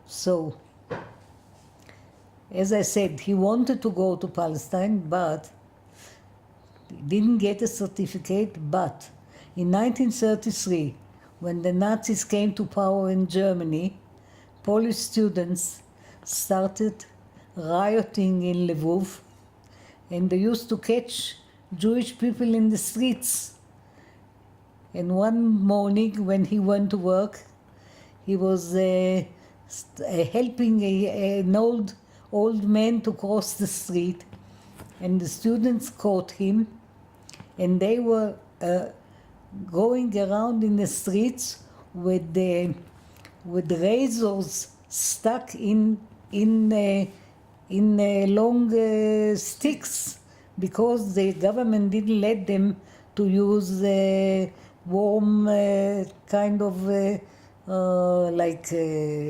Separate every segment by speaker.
Speaker 1: So, as I said, he wanted to go to Palestine, but he didn't get a certificate. But in 1933, when the Nazis came to power in Germany, Polish students started rioting in Lviv, and they used to catch Jewish people in the streets. And one morning when he went to work, he was helping an old man to cross the street, and the students caught him, and they were going around in the streets with razors stuck in long sticks, because the government didn't let them to use warm kind of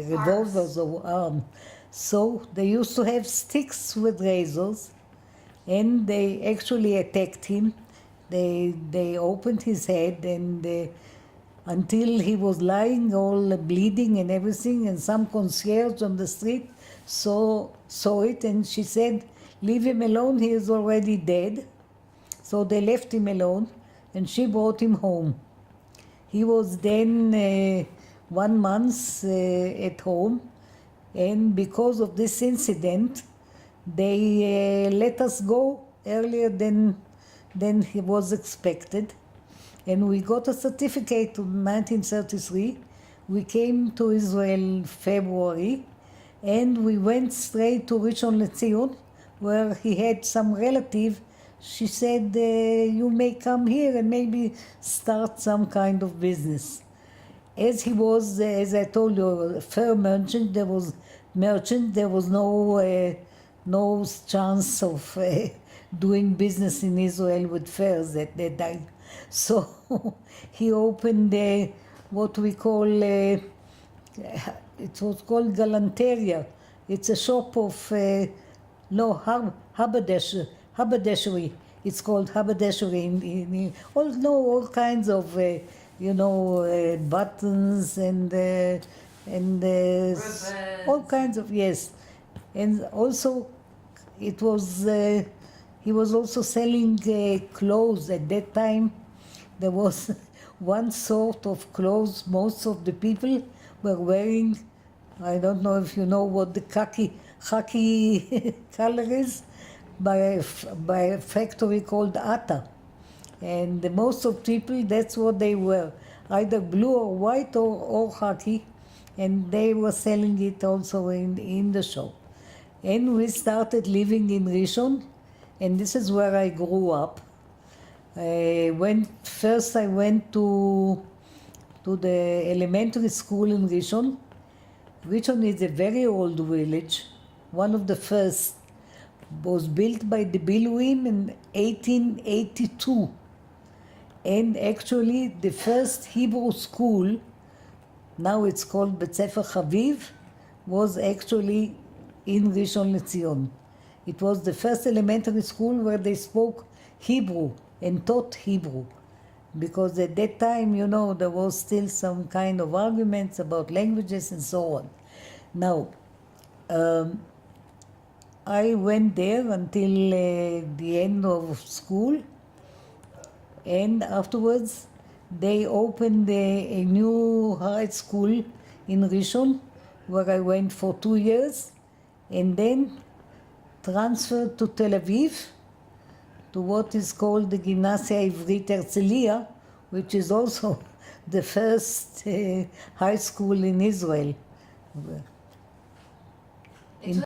Speaker 1: revolvers or arms. So they used to have sticks with razors, and they actually attacked him. They opened his head, and until he was lying all bleeding and everything, and some concierge on the street saw it, and she said, "Leave him alone, he is already dead." So they left him alone, and she brought him home. He was then 1 month at home, and because of this incident, they let us go earlier than he was expected. And we got a certificate in 1933. We came to Israel February, and we went straight to Rishon LeZion, where he had some relative. She said, you may come here and maybe start some kind of business. As he was, as I told you, a fur merchant, there was no chance of doing business in Israel with furs at that time. So he opened what we call, it was called Galanteria. It's a shop of, haberdashery. It's called haberdashery. All kinds of, buttons and all kinds of, yes. And also, it was, he was also selling clothes. At that time, there was one sort of clothes most of the people were wearing. I don't know if you know what the khaki color is, by a factory called Ata. And most of people, that's what they were, either blue or white or khaki, and they were selling it also in the shop. And we started living in Rishon, and this is where I grew up. First I went to the elementary school in Rishon. Rishon is a very old village, one of the first. Was built by the Biluim in 1882. And actually the first Hebrew school, now it's called Bet Sefer Chaviv, was actually in Rishon LeZion. It was the first elementary school where they spoke Hebrew and taught Hebrew. Because at that time, there was still some kind of arguments about languages and so on. Now, I went there until the end of school, and afterwards they opened a new high school in Rishon, where I went for 2 years, and then transferred to Tel Aviv, to what is called the Gimnasia Ivrit Herzliya, which is also the first high school in Israel.